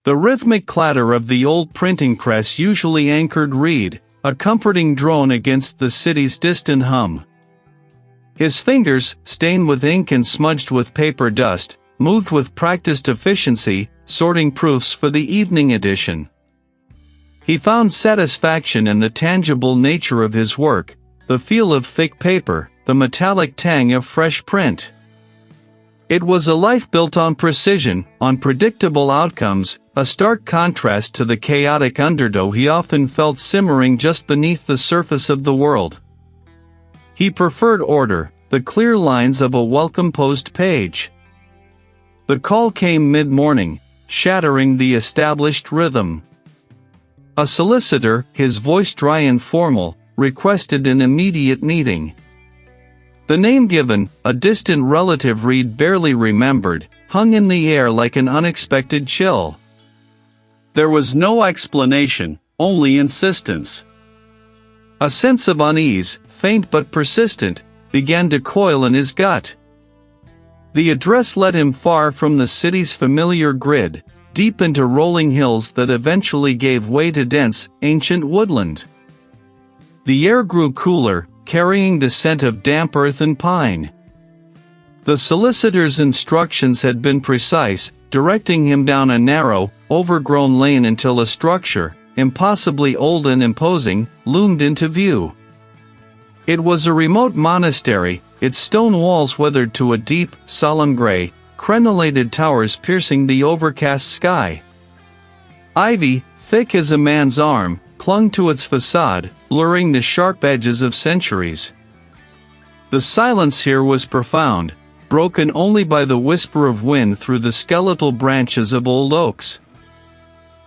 The rhythmic clatter of the old printing press usually anchored Reid, a comforting drone against the city's distant hum. His fingers, stained with ink and smudged with paper dust, moved with practiced efficiency, sorting proofs for the evening edition. He found satisfaction in the tangible nature of his work, the feel of thick paper, the metallic tang of fresh print. It was a life built on precision, on predictable outcomes, a stark contrast to the chaotic undertow he often felt simmering just beneath the surface of the world. He preferred order, the clear lines of a well-composed page. The call came mid-morning, shattering the established rhythm. A solicitor, his voice dry and formal, requested an immediate meeting. The name given, a distant relative Reid barely remembered, hung in the air like an unexpected chill. There was no explanation, only insistence. A sense of unease, faint but persistent, began to coil in his gut. The address led him far from the city's familiar grid, deep into rolling hills that eventually gave way to dense, ancient woodland. The air grew cooler, carrying the scent of damp earth and pine. The solicitor's instructions had been precise, directing him down a narrow, overgrown lane until a structure, impossibly old and imposing, loomed into view. It was a remote monastery, its stone walls weathered to a deep, solemn gray, crenellated towers piercing the overcast sky. Ivy, thick as a man's arm, clung to its facade, blurring the sharp edges of centuries. The silence here was profound, broken only by the whisper of wind through the skeletal branches of old oaks.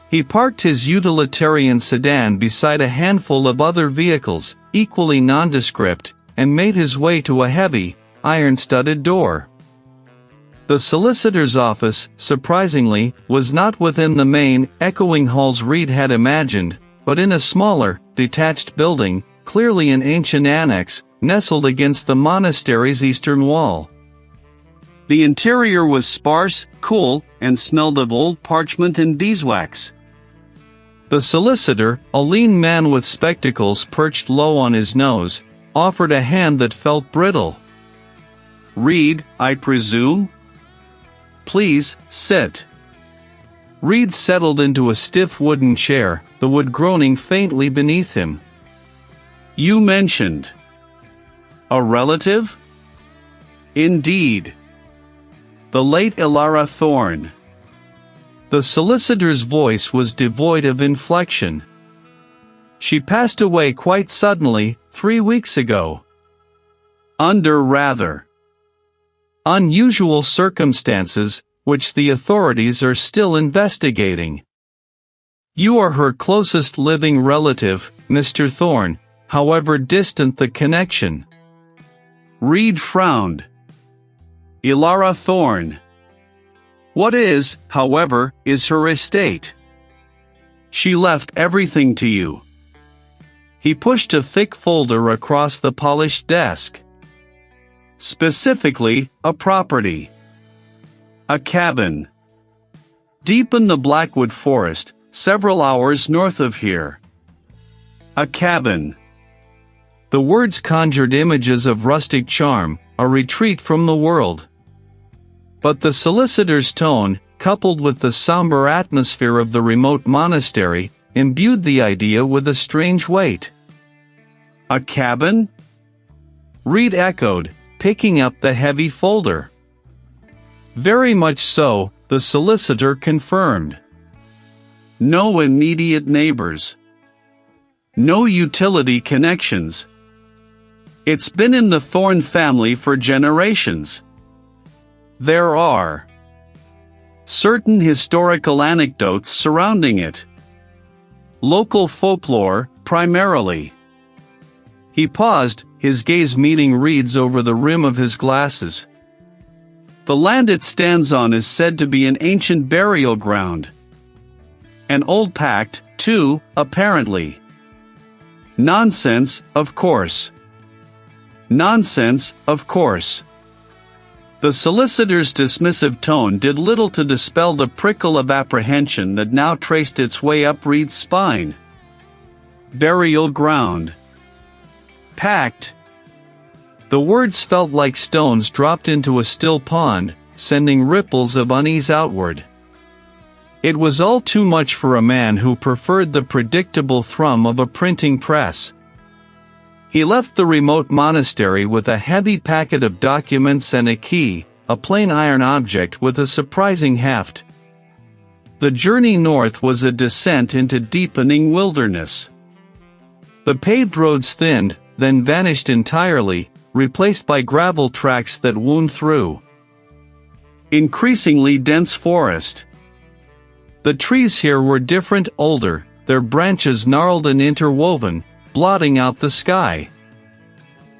He parked his utilitarian sedan beside a handful of other vehicles, equally nondescript, and made his way to a heavy, iron-studded door. The solicitor's office, surprisingly, was not within the main, echoing halls Reid had imagined, but in a smaller, detached building, clearly an ancient annex, nestled against the monastery's eastern wall. The interior was sparse, cool, and smelled of old parchment and beeswax. The solicitor, a lean man with spectacles perched low on his nose, offered a hand that felt brittle. "Reid, I presume? Please, sit." Reid settled into a stiff wooden chair, the wood groaning faintly beneath him. "You mentioned a relative?" "Indeed. The late Elara Thorne." The solicitor's voice was devoid of inflection. "She passed away quite suddenly, 3 weeks ago. Under rather unusual circumstances, which the authorities are still investigating. You are her closest living relative, Mr. Thorne, however distant the connection." Reid frowned. "Elara Thorne. What is, however, is her estate? She left everything to you." He pushed a thick folder across the polished desk. "Specifically, a property. A cabin. Deep in the Blackwood Forest, several hours north of here. A cabin." The words conjured images of rustic charm, a retreat from the world. But the solicitor's tone, coupled with the somber atmosphere of the remote monastery, imbued the idea with a strange weight. "A cabin?" Reid echoed, picking up the heavy folder. "Very much so," the solicitor confirmed. "No immediate neighbors. No utility connections. It's been in the Thorne family for generations. There are certain historical anecdotes surrounding it. Local folklore, primarily." He paused, his gaze meeting Reid's over the rim of his glasses. "The land it stands on is said to be an ancient burial ground. An old pact, too, apparently." "Nonsense, of course. Nonsense, of course." The solicitor's dismissive tone did little to dispel the prickle of apprehension that now traced its way up Reid's spine. Burial ground. Pact. The words felt like stones dropped into a still pond, sending ripples of unease outward. It was all too much for a man who preferred the predictable thrum of a printing press. He left the remote monastery with a heavy packet of documents and a key, a plain iron object with a surprising heft. The journey north was a descent into deepening wilderness. The paved roads thinned, then vanished entirely, replaced by gravel tracks that wound through increasingly dense forest. The trees here were different, older, their branches gnarled and interwoven, blotting out the sky.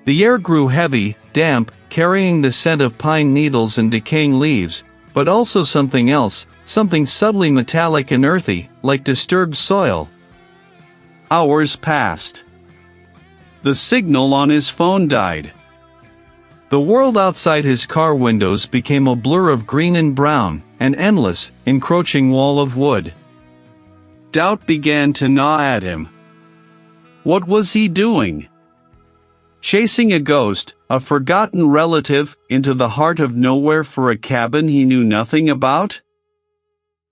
The air grew heavy, damp, carrying the scent of pine needles and decaying leaves, but also something else, something subtly metallic and earthy, like disturbed soil. Hours passed. The signal on his phone died. The world outside his car windows became a blur of green and brown, an endless, encroaching wall of wood. Doubt began to gnaw at him. What was he doing? Chasing a ghost, a forgotten relative, into the heart of nowhere for a cabin he knew nothing about?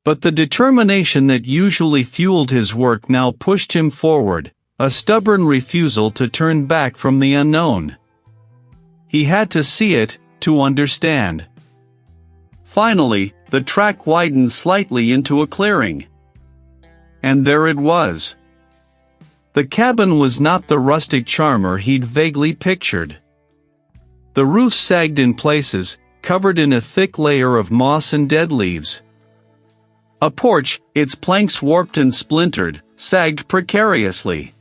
But the determination that usually fueled his work now pushed him forward, a stubborn refusal to turn back from the unknown. He had to see it, to understand. Finally, the track widened slightly into a clearing. And there it was. The cabin was not the rustic charmer he'd vaguely pictured. The roof sagged in places, covered in a thick layer of moss and dead leaves. A porch, its planks warped and splintered, sagged precariously.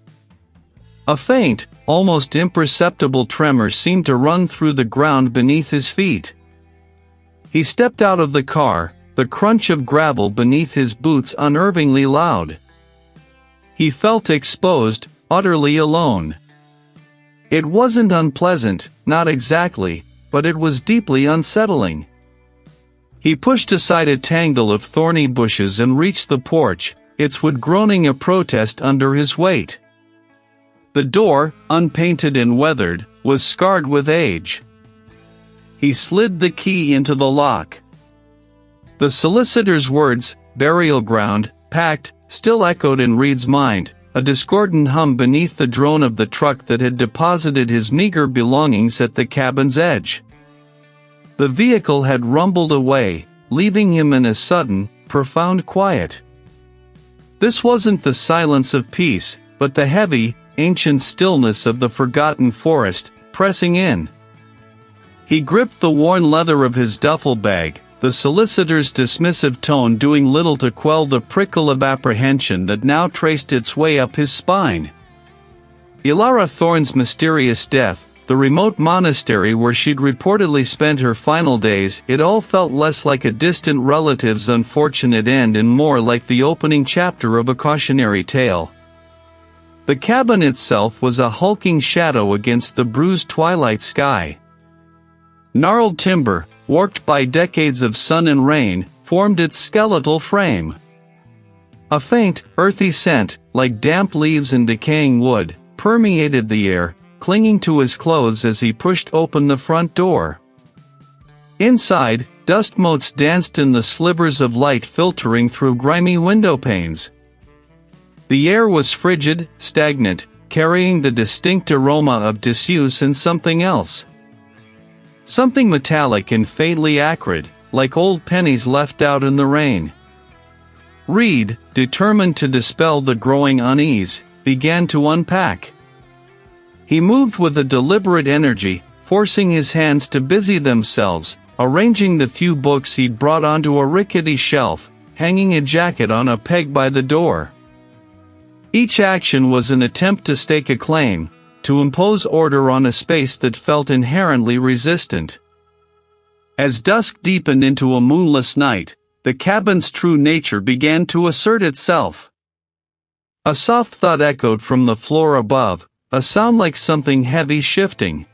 A faint, almost imperceptible tremor seemed to run through the ground beneath his feet. He stepped out of the car, the crunch of gravel beneath his boots unnervingly loud. He felt exposed, utterly alone. It wasn't unpleasant, not exactly, but it was deeply unsettling. He pushed aside a tangle of thorny bushes and reached the porch, its wood groaning a protest under his weight. The door, unpainted and weathered, was scarred with age. He slid the key into the lock. The solicitor's words, burial ground, pact, still echoed in Reid's mind, a discordant hum beneath the drone of the truck that had deposited his meager belongings at the cabin's edge. The vehicle had rumbled away, leaving him in a sudden, profound quiet. This wasn't the silence of peace, but the heavy, ancient stillness of the forgotten forest, pressing in. He gripped the worn leather of his duffel bag, the solicitor's dismissive tone doing little to quell the prickle of apprehension that now traced its way up his spine. Elara Thorne's mysterious death, the remote monastery where she'd reportedly spent her final days, it all felt less like a distant relative's unfortunate end and more like the opening chapter of a cautionary tale. The cabin itself was a hulking shadow against the bruised twilight sky. Gnarled timber, warped by decades of sun and rain, formed its skeletal frame. A faint, earthy scent, like damp leaves and decaying wood, permeated the air, clinging to his clothes as he pushed open the front door. Inside, dust motes danced in the slivers of light filtering through grimy window panes. The air was frigid, stagnant, carrying the distinct aroma of disuse and something else. Something metallic and faintly acrid, like old pennies left out in the rain. Reid, determined to dispel the growing unease, began to unpack. He moved with a deliberate energy, forcing his hands to busy themselves, arranging the few books he'd brought onto a rickety shelf, hanging a jacket on a peg by the door. Each action was an attempt to stake a claim, to impose order on a space that felt inherently resistant. As dusk deepened into a moonless night, the cabin's true nature began to assert itself. A soft thud echoed from the floor above, a sound like something heavy shifting.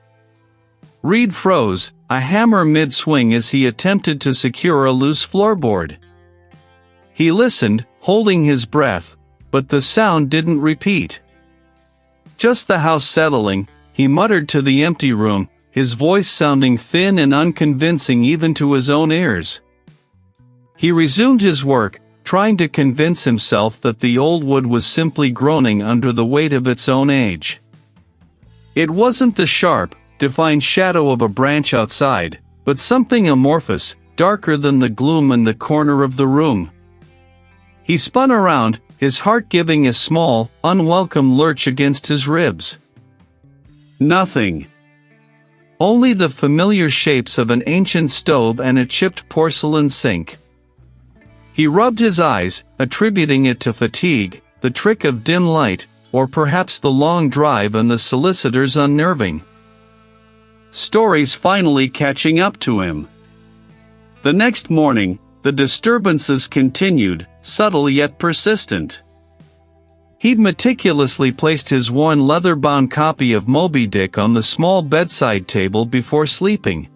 Reid froze, a hammer mid-swing as he attempted to secure a loose floorboard. He listened, holding his breath, but the sound didn't repeat. Just the house settling, he muttered to the empty room, his voice sounding thin and unconvincing even to his own ears. He resumed his work, trying to convince himself that the old wood was simply groaning under the weight of its own age. It wasn't the sharp, defined shadow of a branch outside, but something amorphous, darker than the gloom in the corner of the room. He spun around, his heart giving a small, unwelcome lurch against his ribs. Nothing. Only the familiar shapes of an ancient stove and a chipped porcelain sink. He rubbed his eyes, attributing it to fatigue, the trick of dim light, or perhaps the long drive and the solicitor's unnerving stories finally catching up to him. The next morning, the disturbances continued, subtle yet persistent. He'd meticulously placed his worn leather-bound copy of Moby Dick on the small bedside table before sleeping.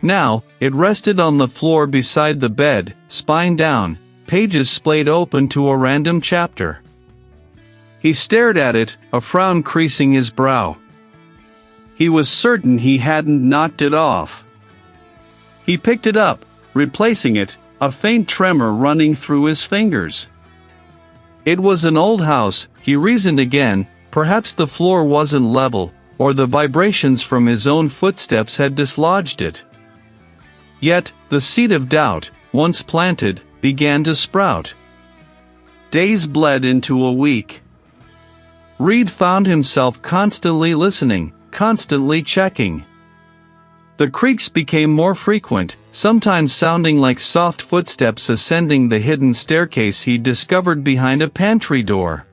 Now, it rested on the floor beside the bed, spine down, pages splayed open to a random chapter. He stared at it, a frown creasing his brow. He was certain he hadn't knocked it off. He picked it up, replacing it, a faint tremor running through his fingers. It was an old house, he reasoned again, perhaps the floor wasn't level, or the vibrations from his own footsteps had dislodged it. Yet, the seed of doubt, once planted, began to sprout. Days bled into a week. Reid found himself constantly listening, constantly checking. The creaks became more frequent, sometimes sounding like soft footsteps ascending the hidden staircase he'd discovered behind a pantry door.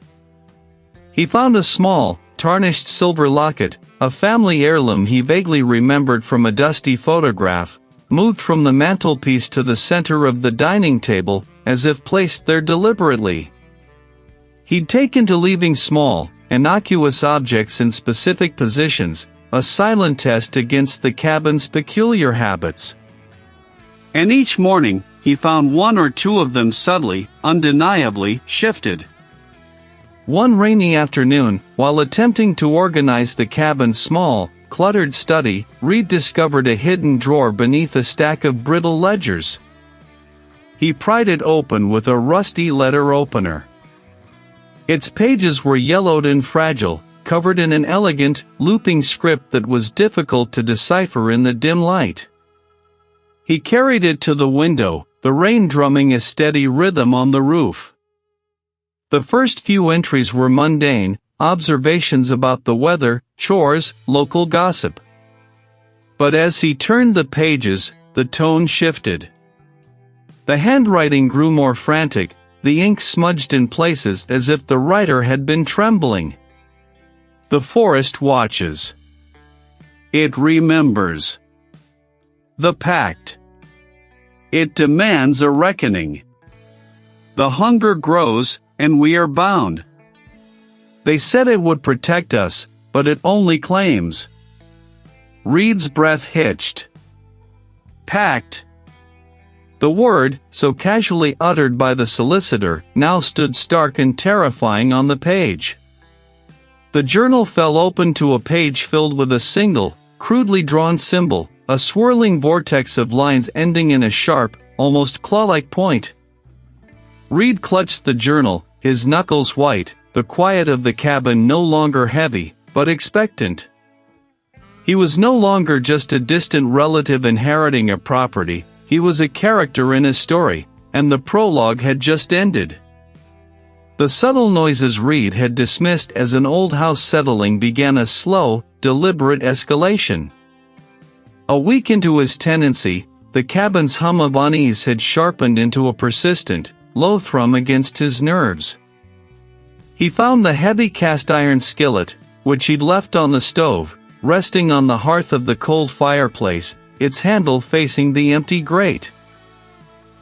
He found a small, tarnished silver locket, a family heirloom he vaguely remembered from a dusty photograph, moved from the mantelpiece to the center of the dining table, as if placed there deliberately. He'd taken to leaving small, innocuous objects in specific positions, a silent test against the cabin's peculiar habits. And each morning, he found one or two of them subtly, undeniably, shifted. One rainy afternoon, while attempting to organize the cabin's small, cluttered study, Reid discovered a hidden drawer beneath a stack of brittle ledgers. He pried it open with a rusty letter opener. Its pages were yellowed and fragile, covered in an elegant, looping script that was difficult to decipher in the dim light. He carried it to the window, the rain drumming a steady rhythm on the roof. The first few entries were mundane, observations about the weather, chores, local gossip. But as he turned the pages, the tone shifted. The handwriting grew more frantic, the ink smudged in places as if the writer had been trembling. The forest watches. It remembers. The pact. It demands a reckoning. The hunger grows, and we are bound. They said it would protect us, but it only claims. Reid's breath hitched. Pact. The word, so casually uttered by the solicitor, now stood stark and terrifying on the page. The journal fell open to a page filled with a single, crudely drawn symbol, a swirling vortex of lines ending in a sharp, almost claw-like point. Reid clutched the journal, his knuckles white, the quiet of the cabin no longer heavy, but expectant. He was no longer just a distant relative inheriting a property, he was a character in a story, and the prologue had just ended. The subtle noises Reid had dismissed as an old house settling began a slow, deliberate escalation. A week into his tenancy, the cabin's hum of unease had sharpened into a persistent, low thrum against his nerves. He found the heavy cast-iron skillet, which he'd left on the stove, resting on the hearth of the cold fireplace, its handle facing the empty grate.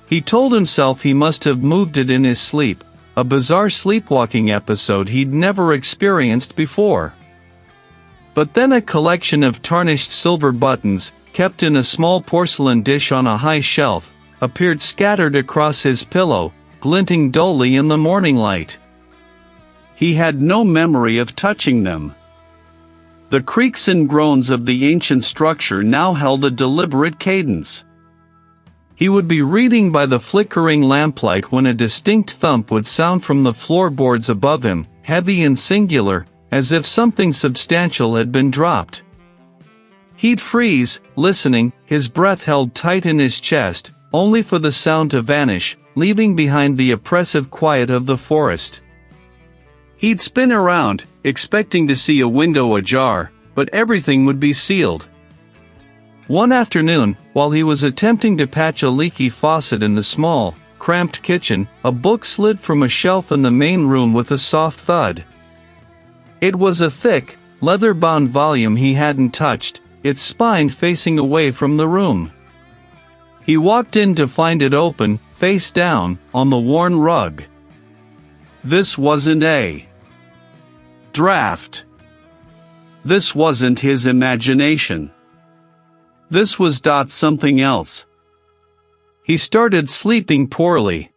He told himself he must have moved it in his sleep, a bizarre sleepwalking episode he'd never experienced before. But then a collection of tarnished silver buttons, kept in a small porcelain dish on a high shelf, appeared scattered across his pillow, glinting dully in the morning light. He had no memory of touching them. The creaks and groans of the ancient structure now held a deliberate cadence. He would be reading by the flickering lamplight when a distinct thump would sound from the floorboards above him, heavy and singular, as if something substantial had been dropped. He'd freeze, listening, his breath held tight in his chest, only for the sound to vanish, leaving behind the oppressive quiet of the forest. He'd spin around, expecting to see a window ajar, but everything would be sealed. One afternoon, while he was attempting to patch a leaky faucet in the small, cramped kitchen, a book slid from a shelf in the main room with a soft thud. It was a thick, leather-bound volume he hadn't touched, its spine facing away from the room. He walked in to find it open, face down, on the worn rug. This wasn't a draft. This wasn't his imagination. This was something else. He started sleeping poorly.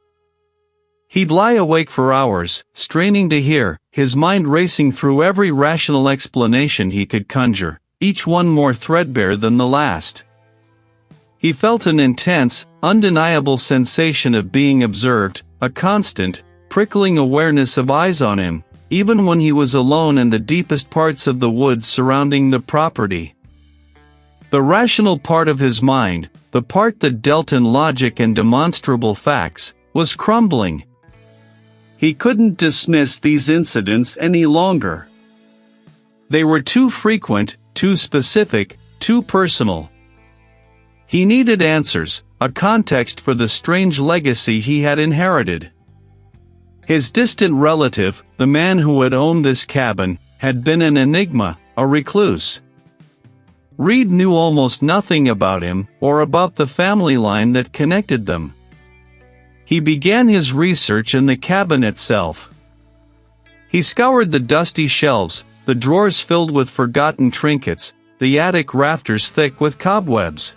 He'd lie awake for hours, straining to hear, his mind racing through every rational explanation he could conjure, each one more threadbare than the last. He felt an intense, undeniable sensation of being observed, a constant, prickling awareness of eyes on him, even when he was alone in the deepest parts of the woods surrounding the property. The rational part of his mind, the part that dealt in logic and demonstrable facts, was crumbling. He couldn't dismiss these incidents any longer. They were too frequent, too specific, too personal. He needed answers, a context for the strange legacy he had inherited. His distant relative, the man who had owned this cabin, had been an enigma, a recluse. Reid knew almost nothing about him, or about the family line that connected them. He began his research in the cabin itself. He scoured the dusty shelves, the drawers filled with forgotten trinkets, the attic rafters thick with cobwebs.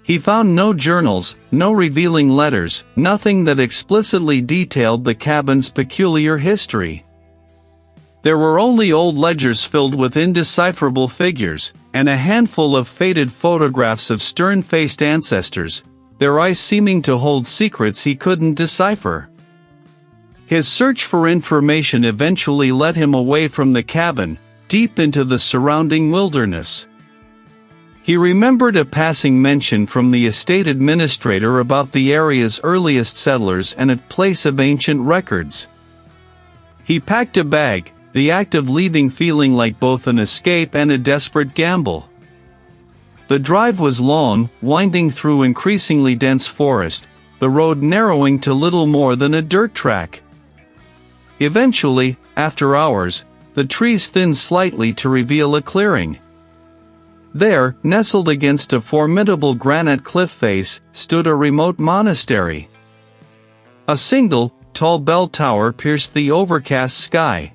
He found no journals, no revealing letters, nothing that explicitly detailed the cabin's peculiar history. There were only old ledgers filled with indecipherable figures, and a handful of faded photographs of stern-faced ancestors, their eyes seeming to hold secrets he couldn't decipher. His search for information eventually led him away from the cabin, deep into the surrounding wilderness. He remembered a passing mention from the estate administrator about the area's earliest settlers and a place of ancient records. He packed a bag, the act of leaving feeling like both an escape and a desperate gamble. The drive was long, winding through increasingly dense forest, the road narrowing to little more than a dirt track. Eventually, after hours, the trees thinned slightly to reveal a clearing. There, nestled against a formidable granite cliff face, stood a remote monastery. A single, tall bell tower pierced the overcast sky.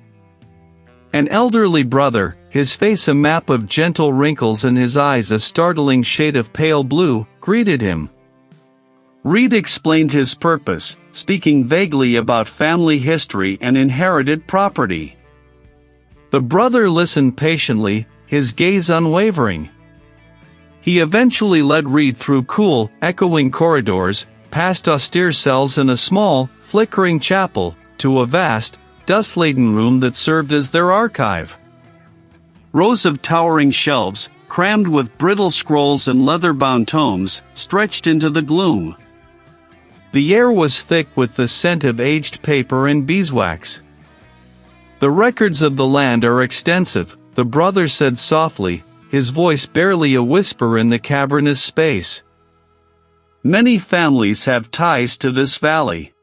An elderly brother, his face a map of gentle wrinkles and his eyes a startling shade of pale blue, greeted him. Reid explained his purpose, speaking vaguely about family history and inherited property. The brother listened patiently, his gaze unwavering. He eventually led Reid through cool, echoing corridors, past austere cells in a small, flickering chapel, to a vast, dust-laden room that served as their archive. Rows of towering shelves, crammed with brittle scrolls and leather-bound tomes, stretched into the gloom. The air was thick with the scent of aged paper and beeswax. The records of the land are extensive, the brother said softly, his voice barely a whisper in the cavernous space. Many families have ties to this valley.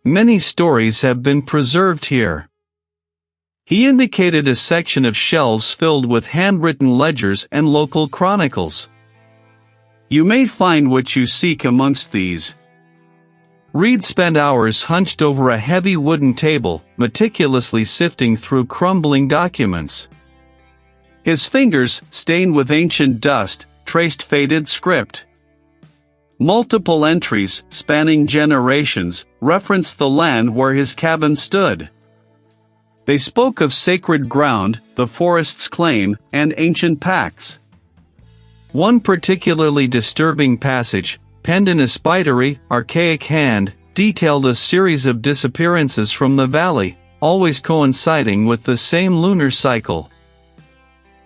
Many stories have been preserved here. He indicated a section of shelves filled with handwritten ledgers and local chronicles. You may find what you seek amongst these. Reid spent hours hunched over a heavy wooden table, meticulously sifting through crumbling documents. His fingers, stained with ancient dust, traced faded script. Multiple entries, spanning generations, referenced the land where his cabin stood. They spoke of sacred ground, the forest's claim, and ancient pacts. One particularly disturbing passage, penned in a spidery, archaic hand, detailed a series of disappearances from the valley, always coinciding with the same lunar cycle.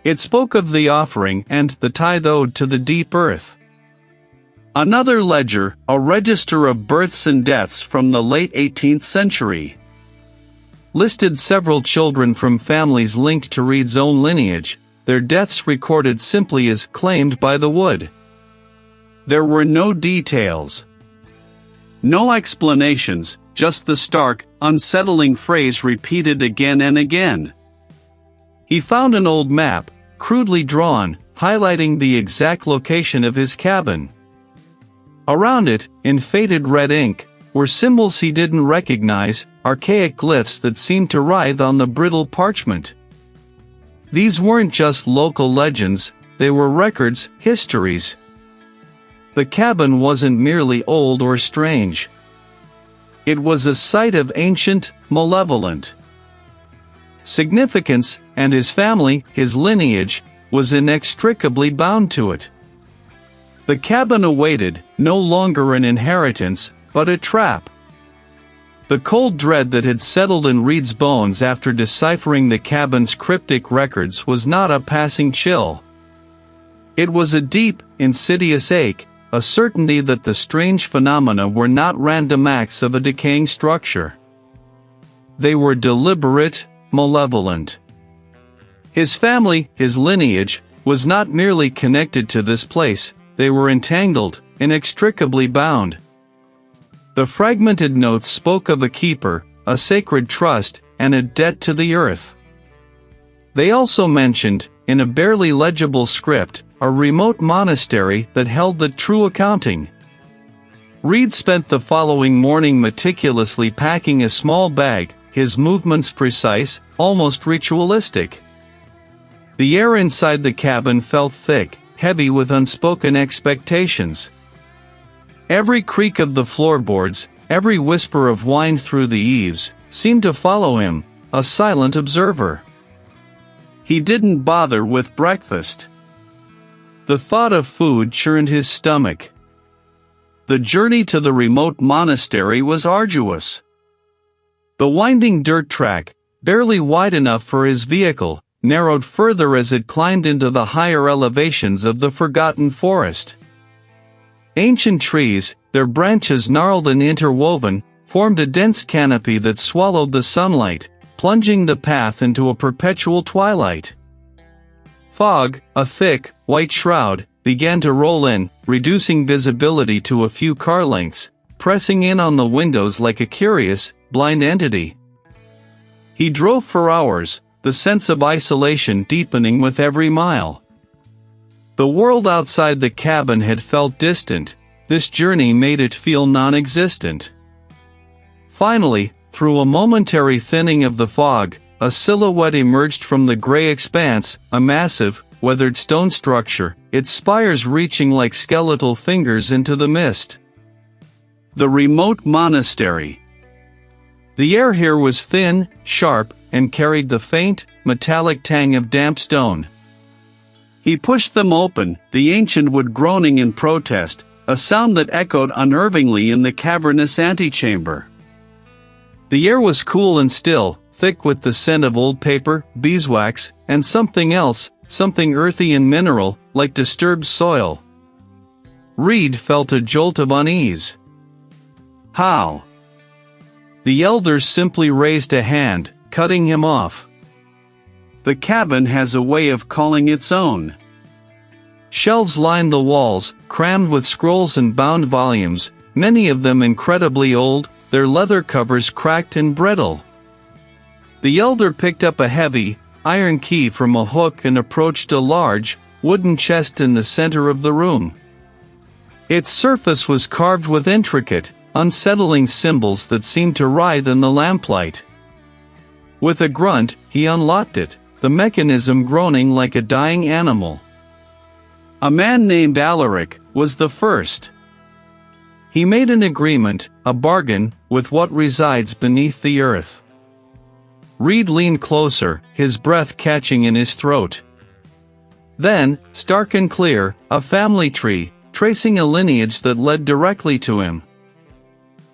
It spoke of the offering and the tithe owed to the deep earth. Another ledger, a register of births and deaths from the late 18th century, listed several children from families linked to Reid's own lineage, their deaths recorded simply as claimed by the wood. There were no details. No explanations, just the stark, unsettling phrase repeated again and again. He found an old map, crudely drawn, highlighting the exact location of his cabin. Around it, in faded red ink, were symbols he didn't recognize, archaic glyphs that seemed to writhe on the brittle parchment. These weren't just local legends, they were records, histories. The cabin wasn't merely old or strange. It was a site of ancient, malevolent significance, and his family, his lineage, was inextricably bound to it. The cabin awaited, no longer an inheritance, but a trap. The cold dread that had settled in Reid's bones after deciphering the cabin's cryptic records was not a passing chill. It was a deep, insidious ache, a certainty that the strange phenomena were not random acts of a decaying structure. They were deliberate, malevolent. His family, his lineage, was not merely connected to this place, they were entangled, inextricably bound. The fragmented notes spoke of a keeper, a sacred trust, and a debt to the earth. They also mentioned, in a barely legible script, a remote monastery that held the true accounting. Reid spent the following morning meticulously packing a small bag, his movements precise, almost ritualistic. The air inside the cabin felt thick, heavy with unspoken expectations. Every creak of the floorboards, every whisper of wine through the eaves, seemed to follow him, a silent observer. He didn't bother with breakfast. The thought of food churned his stomach. The journey to the remote monastery was arduous. The winding dirt track, barely wide enough for his vehicle, narrowed further as it climbed into the higher elevations of the forgotten forest. Ancient trees, their branches gnarled and interwoven, formed a dense canopy that swallowed the sunlight, plunging the path into a perpetual twilight. Fog, a thick, white shroud, began to roll in, reducing visibility to a few car lengths, pressing in on the windows like a curious, blind entity. He drove for hours, the sense of isolation deepening with every mile. The world outside the cabin had felt distant, this journey made it feel non-existent. Finally, through a momentary thinning of the fog, a silhouette emerged from the gray expanse, a massive, weathered stone structure, its spires reaching like skeletal fingers into the mist. The remote monastery. The air here was thin, sharp, and carried the faint, metallic tang of damp stone. He pushed them open, the ancient wood groaning in protest, a sound that echoed unnervingly in the cavernous antechamber. The air was cool and still, thick with the scent of old paper, beeswax, and something else, something earthy and mineral, like disturbed soil. Reid felt a jolt of unease. How? The elders simply raised a hand, cutting him off. The cabin has a way of calling its own. Shelves lined the walls, crammed with scrolls and bound volumes, many of them incredibly old, their leather covers cracked and brittle. The elder picked up a heavy, iron key from a hook and approached a large, wooden chest in the center of the room. Its surface was carved with intricate, unsettling symbols that seemed to writhe in the lamplight. With a grunt, he unlocked it, the mechanism groaning like a dying animal. A man named Alaric was the first. He made an agreement, a bargain, with what resides beneath the earth. Reid leaned closer, his breath catching in his throat. Then, stark and clear, a family tree, tracing a lineage that led directly to him.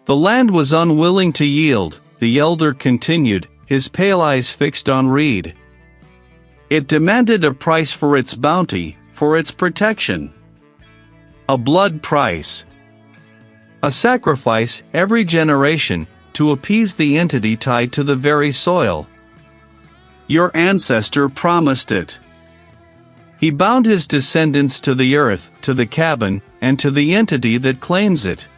The land was unwilling to yield, the elder continued, his pale eyes fixed on Reid. It demanded a price for its bounty, for its protection. A blood price. A sacrifice, every generation, to appease the entity tied to the very soil. Your ancestor promised it. He bound his descendants to the earth, to the cabin, and to the entity that claims it.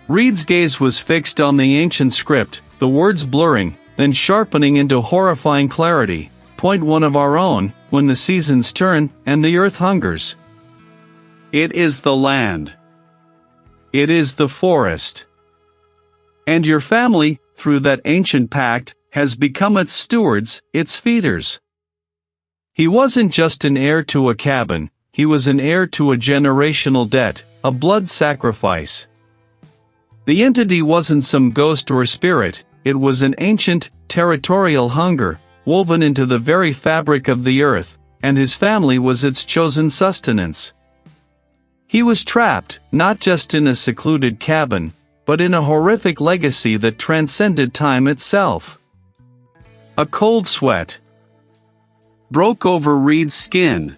Reid's gaze was fixed on the ancient script, the words blurring, then sharpening into horrifying clarity. Point one of our own, when the seasons turn, and the earth hungers. It is the land. It is the forest. And your family, through that ancient pact, has become its stewards, its feeders. He wasn't just an heir to a cabin, he was an heir to a generational debt, a blood sacrifice. The entity wasn't some ghost or spirit, it was an ancient, territorial hunger, woven into the very fabric of the earth, and his family was its chosen sustenance. He was trapped, not just in a secluded cabin, but in a horrific legacy that transcended time itself. A cold sweat broke over Reid's skin.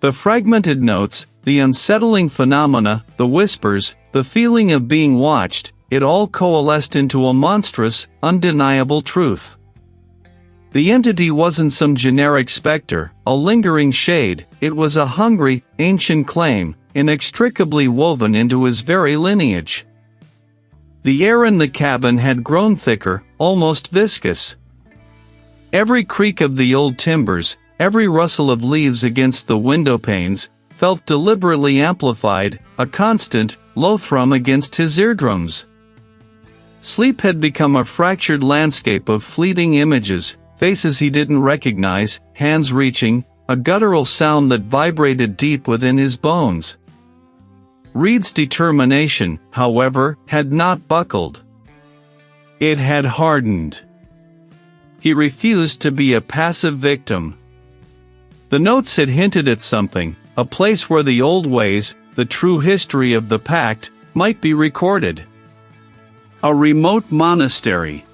The fragmented notes, the unsettling phenomena, the whispers, the feeling of being watched, it all coalesced into a monstrous, undeniable truth. The entity wasn't some generic specter, a lingering shade, it was a hungry, ancient claim, inextricably woven into his very lineage. The air in the cabin had grown thicker, almost viscous. Every creak of the old timbers, every rustle of leaves against the window panes, felt deliberately amplified, a constant, low thrum against his eardrums. Sleep had become a fractured landscape of fleeting images, faces he didn't recognize, hands reaching, a guttural sound that vibrated deep within his bones. Reid's determination, however, had not buckled. It had hardened. He refused to be a passive victim. The notes had hinted at something, a place where the old ways, the true history of the pact, might be recorded. A remote monastery.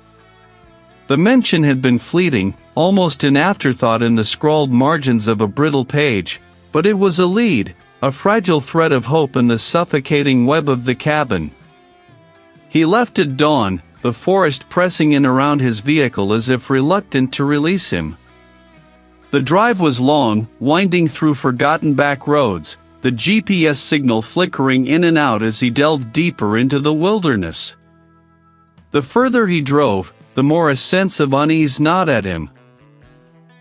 The mention had been fleeting, almost an afterthought in the scrawled margins of a brittle page, but it was a lead, a fragile thread of hope in the suffocating web of the cabin. He left at dawn, the forest pressing in around his vehicle as if reluctant to release him. The drive was long, winding through forgotten back roads, the GPS signal flickering in and out as he delved deeper into the wilderness. The further he drove, the more a sense of unease gnawed at him.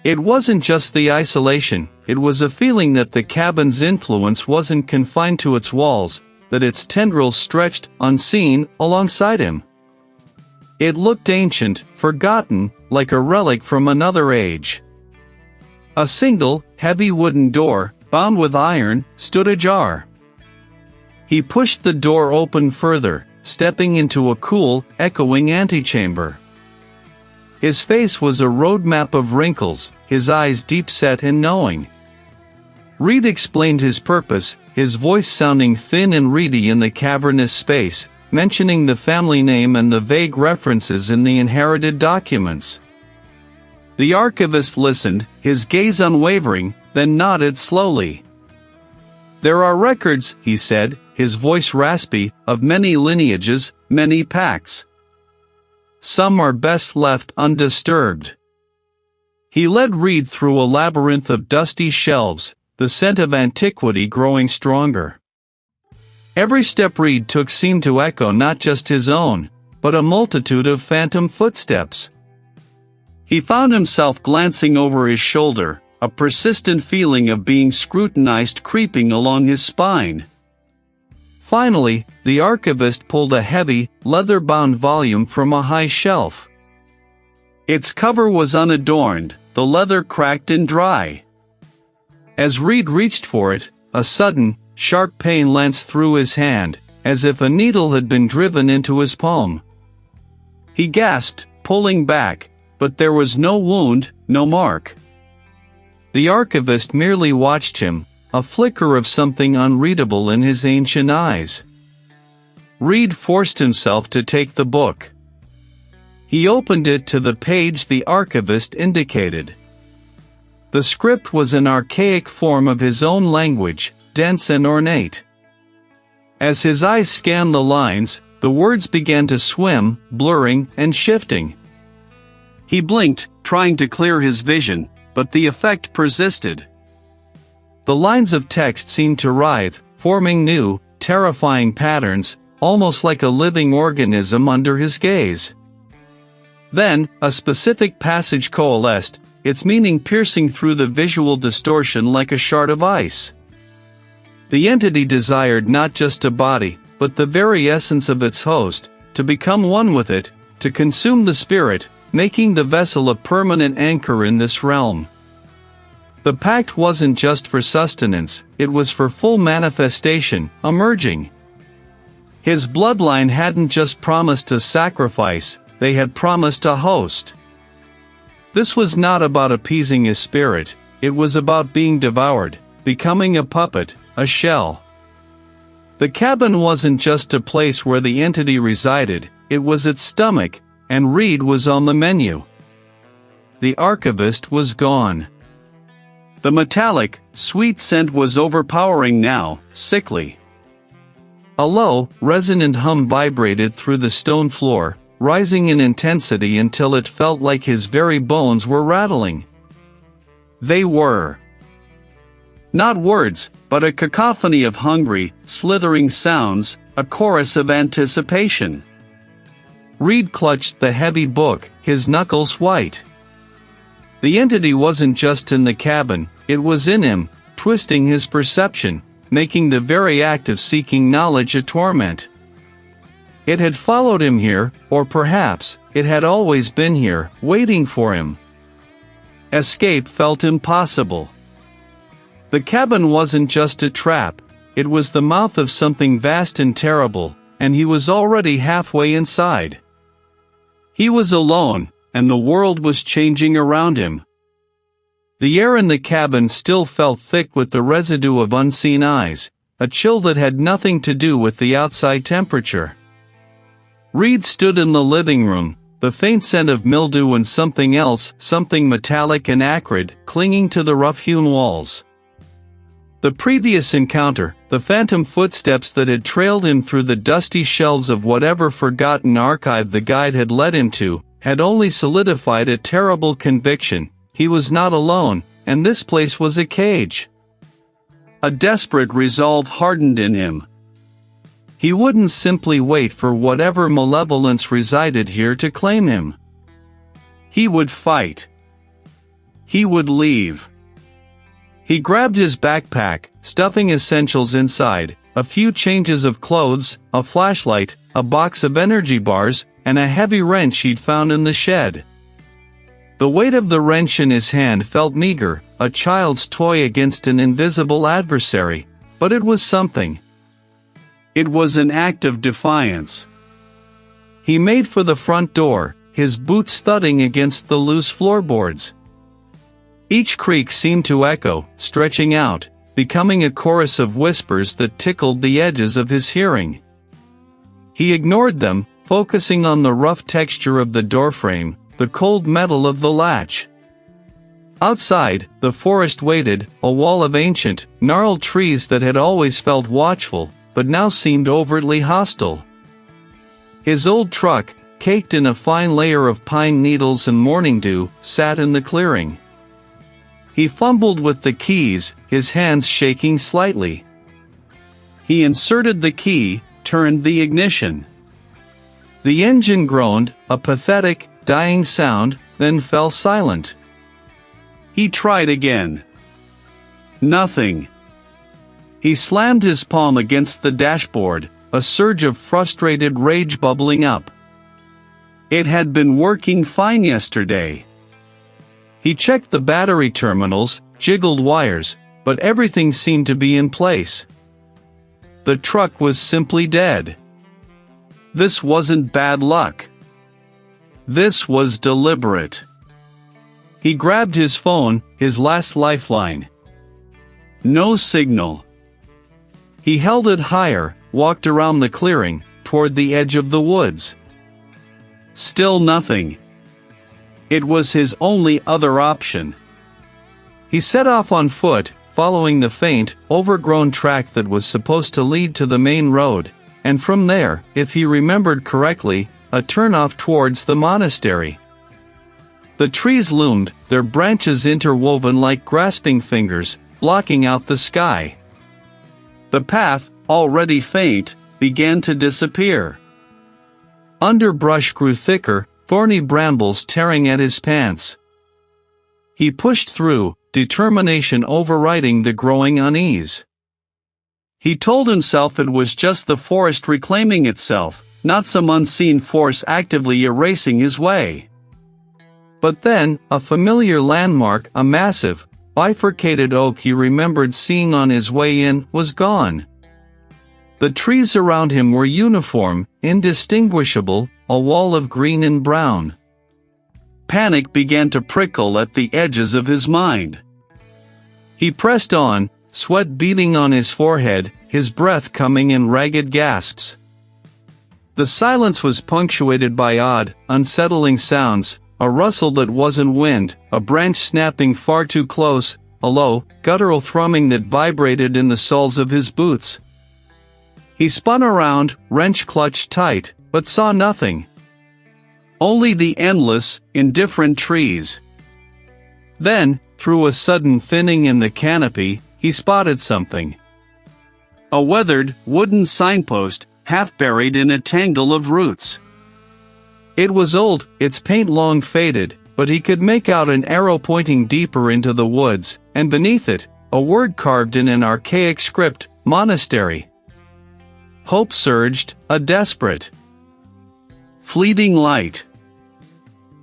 It wasn't just the isolation, it was a feeling that the cabin's influence wasn't confined to its walls, that its tendrils stretched, unseen, alongside him. It looked ancient, forgotten, like a relic from another age. A single, heavy wooden door, bound with iron, stood ajar. He pushed the door open further, stepping into a cool, echoing antechamber. His face was a roadmap of wrinkles, his eyes deep-set and knowing. Reid explained his purpose, his voice sounding thin and reedy in the cavernous space, mentioning the family name and the vague references in the inherited documents. The archivist listened, his gaze unwavering, then nodded slowly. There are records, he said, his voice raspy, of many lineages, many pacts. Some are best left undisturbed. He led Reid through a labyrinth of dusty shelves, the scent of antiquity growing stronger. Every step Reid took seemed to echo not just his own, but a multitude of phantom footsteps. He found himself glancing over his shoulder, a persistent feeling of being scrutinized creeping along his spine. Finally, the archivist pulled a heavy, leather-bound volume from a high shelf. Its cover was unadorned, the leather cracked and dry. As Reid reached for it, a sudden, sharp pain lanced through his hand, as if a needle had been driven into his palm. He gasped, pulling back, but there was no wound, no mark. The archivist merely watched him, a flicker of something unreadable in his ancient eyes. Reid forced himself to take the book. He opened it to the page the archivist indicated. The script was an archaic form of his own language, dense and ornate. As his eyes scanned the lines, the words began to swim, blurring and shifting. He blinked, trying to clear his vision, but the effect persisted. The lines of text seemed to writhe, forming new, terrifying patterns, almost like a living organism under his gaze. Then, a specific passage coalesced, its meaning piercing through the visual distortion like a shard of ice. The entity desired not just a body, but the very essence of its host, to become one with it, to consume the spirit, making the vessel a permanent anchor in this realm. The pact wasn't just for sustenance, it was for full manifestation, emerging. His bloodline hadn't just promised a sacrifice, they had promised a host. This was not about appeasing his spirit, it was about being devoured, becoming a puppet, a shell. The cabin wasn't just a place where the entity resided, it was its stomach, and Reid was on the menu. The archivist was gone. The metallic, sweet scent was overpowering now, sickly. A low, resonant hum vibrated through the stone floor, rising in intensity until it felt like his very bones were rattling. They were not words, but a cacophony of hungry, slithering sounds, a chorus of anticipation. Reid clutched the heavy book, his knuckles white. The entity wasn't just in the cabin, it was in him, twisting his perception, making the very act of seeking knowledge a torment. It had followed him here, or perhaps, it had always been here, waiting for him. Escape felt impossible. The cabin wasn't just a trap, it was the mouth of something vast and terrible, and he was already halfway inside. He was alone, and the world was changing around him. The air in the cabin still felt thick with the residue of unseen eyes, a chill that had nothing to do with the outside temperature. Reid stood in the living room, the faint scent of mildew and something else, something metallic and acrid, clinging to the rough-hewn walls. The previous encounter, the phantom footsteps that had trailed him through the dusty shelves of whatever forgotten archive the guide had led him to, had only solidified a terrible conviction: he was not alone, and this place was a cage. A desperate resolve hardened in him. He wouldn't simply wait for whatever malevolence resided here to claim him. He would fight. He would leave. He grabbed his backpack, stuffing essentials inside, a few changes of clothes, a flashlight, a box of energy bars, and a heavy wrench he'd found in the shed. The weight of the wrench in his hand felt meager, a child's toy against an invisible adversary, but it was something. It was an act of defiance. He made for the front door, his boots thudding against the loose floorboards. Each creak seemed to echo, stretching out, becoming a chorus of whispers that tickled the edges of his hearing. He ignored them, focusing on the rough texture of the doorframe, the cold metal of the latch. Outside, the forest waited, a wall of ancient, gnarled trees that had always felt watchful, but now seemed overtly hostile. His old truck, caked in a fine layer of pine needles and morning dew, sat in the clearing. He fumbled with the keys, his hands shaking slightly. He inserted the key, turned the ignition. The engine groaned, a pathetic, dying sound, then fell silent. He tried again. Nothing. He slammed his palm against the dashboard, a surge of frustrated rage bubbling up. It had been working fine yesterday. He checked the battery terminals, jiggled wires, but everything seemed to be in place. The truck was simply dead. This wasn't bad luck. This was deliberate. He grabbed his phone, his last lifeline. No signal. He held it higher, walked around the clearing, toward the edge of the woods. Still nothing. It was his only other option. He set off on foot, following the faint, overgrown track that was supposed to lead to the main road, and from there, if he remembered correctly, a turnoff towards the monastery. The trees loomed, their branches interwoven like grasping fingers, blocking out the sky. The path, already faint, began to disappear. Underbrush grew thicker, thorny brambles tearing at his pants. He pushed through, determination overriding the growing unease. He told himself it was just the forest reclaiming itself, not some unseen force actively erasing his way. But then, a familiar landmark, a massive, bifurcated oak he remembered seeing on his way in, was gone. The trees around him were uniform, indistinguishable, a wall of green and brown. Panic began to prickle at the edges of his mind. He pressed on, sweat beading on his forehead, his breath coming in ragged gasps. The silence was punctuated by odd, unsettling sounds, a rustle that wasn't wind, a branch snapping far too close, a low, guttural thrumming that vibrated in the soles of his boots. He spun around, wrench clutched tight, but saw nothing. Only the endless, indifferent trees. Then, through a sudden thinning in the canopy, he spotted something. A weathered, wooden signpost, half buried in a tangle of roots. It was old, its paint long faded, but he could make out an arrow pointing deeper into the woods, and beneath it, a word carved in an archaic script, monastery. Hope surged, a desperate, fleeting light.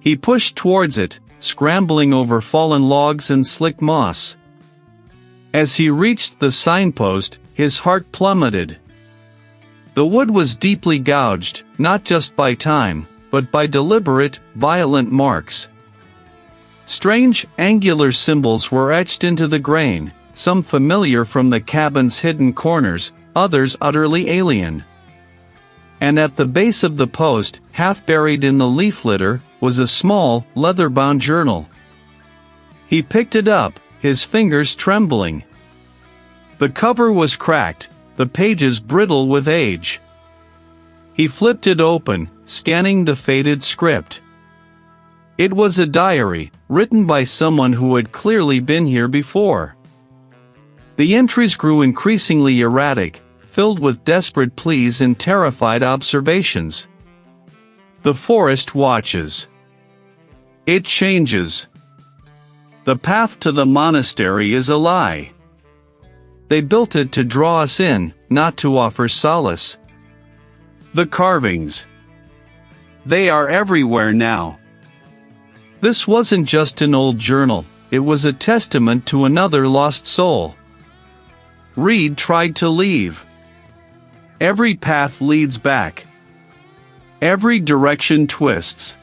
He pushed towards it, scrambling over fallen logs and slick moss. As he reached the signpost, his heart plummeted. The wood was deeply gouged, not just by time, but by deliberate, violent marks. Strange, angular symbols were etched into the grain, some familiar from the cabin's hidden corners, others utterly alien. And at the base of the post, half buried in the leaf litter, was a small, leather-bound journal. He picked it up, his fingers trembling. The cover was cracked, the pages brittle with age. He flipped it open, scanning the faded script. It was a diary, written by someone who had clearly been here before. The entries grew increasingly erratic, filled with desperate pleas and terrified observations. The forest watches. It changes. The path to the monastery is a lie. They built it to draw us in, not to offer solace. The carvings. They are everywhere now. This wasn't just an old journal, it was a testament to another lost soul. Reid tried to leave. Every path leads back. Every direction twists.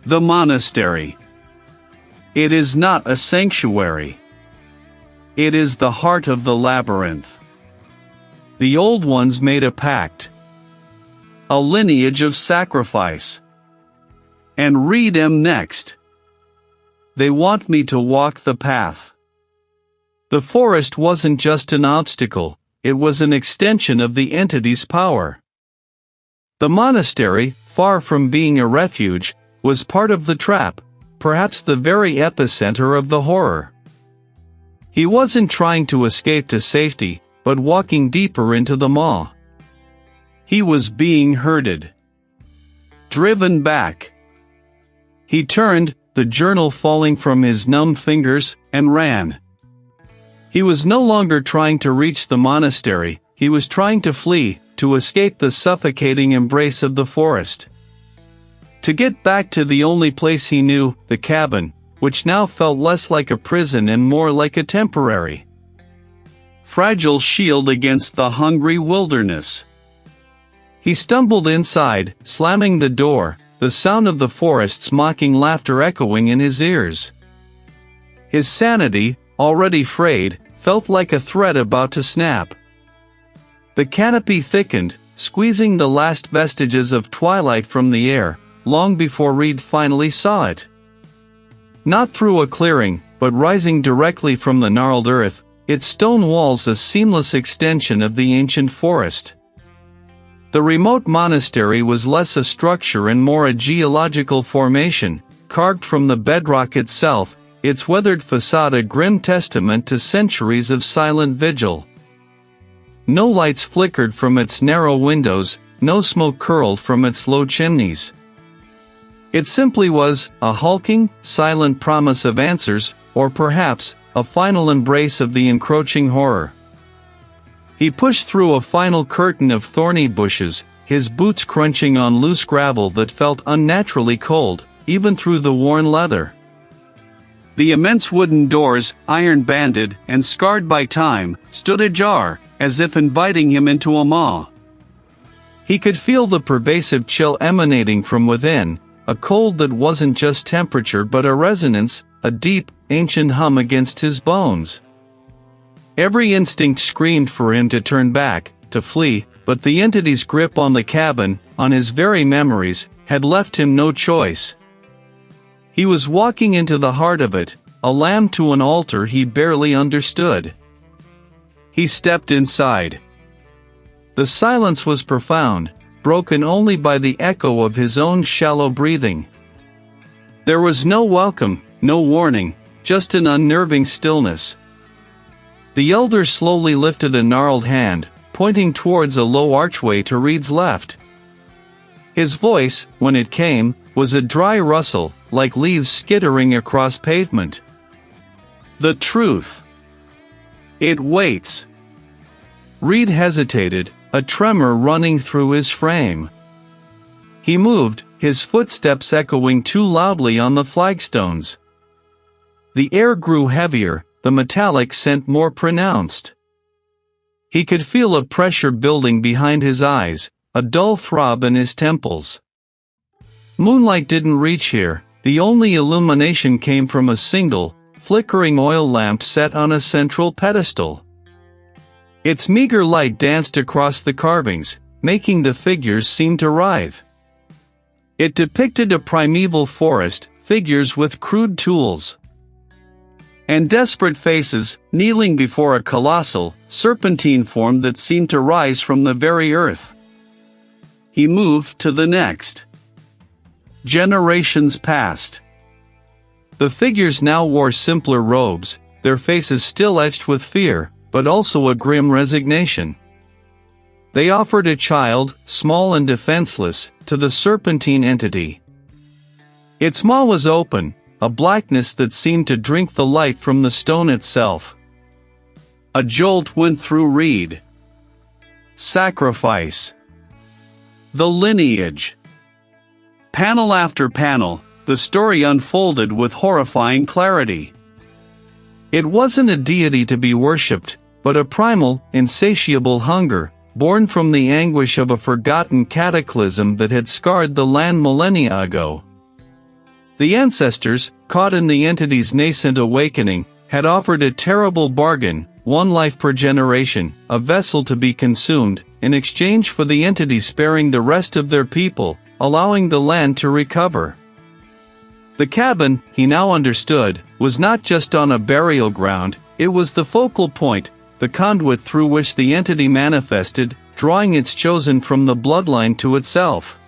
The monastery. It is not a sanctuary. It is the heart of the labyrinth. The old ones made a pact. A lineage of sacrifice. And Reid am next. They want me to walk the path. The forest wasn't just an obstacle, it was an extension of the entity's power. The monastery, far from being a refuge, was part of the trap, perhaps the very epicenter of the horror. He wasn't trying to escape to safety, but walking deeper into the maw. He was being herded. Driven back. He turned, the journal falling from his numb fingers, and ran. He was no longer trying to reach the monastery, he was trying to flee, to escape the suffocating embrace of the forest. To get back to the only place he knew, the cabin, which now felt less like a prison and more like a temporary, fragile shield against the hungry wilderness. He stumbled inside, slamming the door, the sound of the forest's mocking laughter echoing in his ears. His sanity, already frayed, felt like a thread about to snap. The canopy thickened, squeezing the last vestiges of twilight from the air, long before Reid finally saw it. Not through a clearing, but rising directly from the gnarled earth, its stone walls a seamless extension of the ancient forest. The remote monastery was less a structure and more a geological formation, carved from the bedrock itself, its weathered facade a grim testament to centuries of silent vigil. No lights flickered from its narrow windows, no smoke curled from its low chimneys. It simply was a hulking, silent promise of answers, or perhaps a final embrace of the encroaching horror. He pushed through a final curtain of thorny bushes, his boots crunching on loose gravel that felt unnaturally cold, even through the worn leather. The immense wooden doors, iron-banded and scarred by time, stood ajar, as if inviting him into a maw. He could feel the pervasive chill emanating from within, a cold that wasn't just temperature but a resonance, a deep, ancient hum against his bones. Every instinct screamed for him to turn back, to flee, but the entity's grip on the cabin, on his very memories, had left him no choice. He was walking into the heart of it, a lamb to an altar he barely understood. He stepped inside. The silence was profound, broken only by the echo of his own shallow breathing. There was no welcome, no warning, just an unnerving stillness. The elder slowly lifted a gnarled hand, pointing towards a low archway to Reid's left. His voice, when it came, was a dry rustle, like leaves skittering across pavement. The truth. It waits. Reid hesitated, a tremor running through his frame. He moved, his footsteps echoing too loudly on the flagstones. The air grew heavier, the metallic scent more pronounced. He could feel a pressure building behind his eyes, a dull throb in his temples. Moonlight didn't reach here, the only illumination came from a single, flickering oil lamp set on a central pedestal. Its meager light danced across the carvings, making the figures seem to writhe. It depicted a primeval forest, figures with crude tools and desperate faces, kneeling before a colossal, serpentine form that seemed to rise from the very earth. He moved to the next. Generations passed. The figures now wore simpler robes, their faces still etched with fear, but also a grim resignation. They offered a child, small and defenseless, to the serpentine entity. Its maw was open, a blackness that seemed to drink the light from the stone itself. A jolt went through Reid. Sacrifice. The lineage. Panel after panel, the story unfolded with horrifying clarity. It wasn't a deity to be worshipped, but a primal, insatiable hunger, born from the anguish of a forgotten cataclysm that had scarred the land millennia ago. The ancestors, caught in the entity's nascent awakening, had offered a terrible bargain, one life per generation, a vessel to be consumed, in exchange for the entity sparing the rest of their people, allowing the land to recover. The cabin, he now understood, was not just on a burial ground, it was the focal point, the conduit through which the entity manifested, drawing its chosen from the bloodline to itself.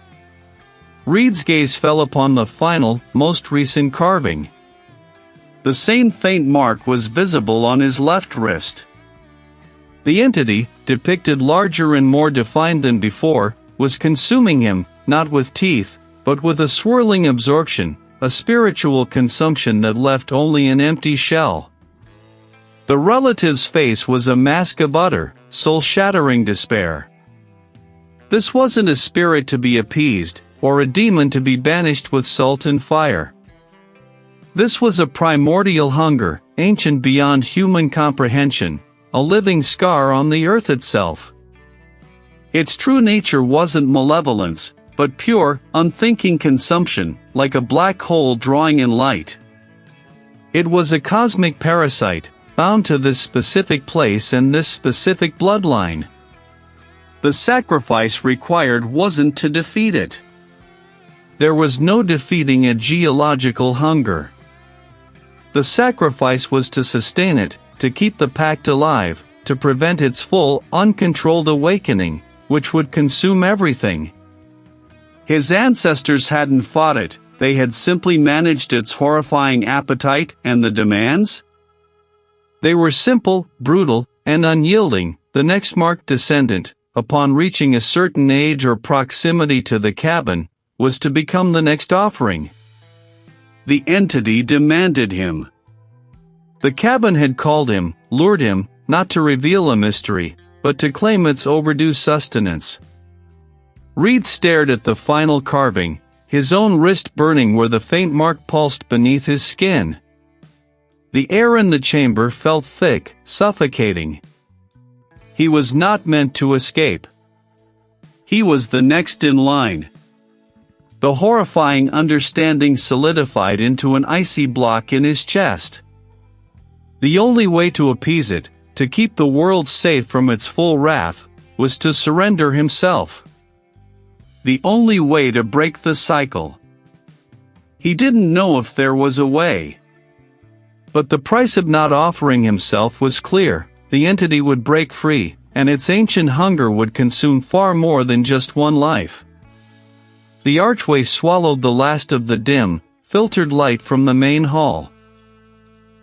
Reid's gaze fell upon the final, most recent carving. The same faint mark was visible on his left wrist. The entity, depicted larger and more defined than before, was consuming him, not with teeth, but with a swirling absorption, a spiritual consumption that left only an empty shell. The relative's face was a mask of utter, soul-shattering despair. This wasn't a spirit to be appeased, or a demon to be banished with salt and fire. This was a primordial hunger, ancient beyond human comprehension, a living scar on the earth itself. Its true nature wasn't malevolence, but pure, unthinking consumption, like a black hole drawing in light. It was a cosmic parasite, bound to this specific place and this specific bloodline. The sacrifice required wasn't to defeat it. There was no defeating a geological hunger. The sacrifice was to sustain it, to keep the pact alive, to prevent its full, uncontrolled awakening, which would consume everything. His ancestors hadn't fought it, they had simply managed its horrifying appetite and the demands. They were simple, brutal, and unyielding. The next marked descendant, upon reaching a certain age or proximity to the cabin, was to become the next offering. The entity demanded him. The cabin had called him, lured him, not to reveal a mystery, but to claim its overdue sustenance. Reid stared at the final carving, his own wrist burning where the faint mark pulsed beneath his skin. The air in the chamber felt thick, suffocating. He was not meant to escape. He was the next in line. The horrifying understanding solidified into an icy block in his chest. The only way to appease it, to keep the world safe from its full wrath, was to surrender himself. The only way to break the cycle. He didn't know if there was a way. But the price of not offering himself was clear. The entity would break free, and its ancient hunger would consume far more than just one life. The archway swallowed the last of the dim, filtered light from the main hall.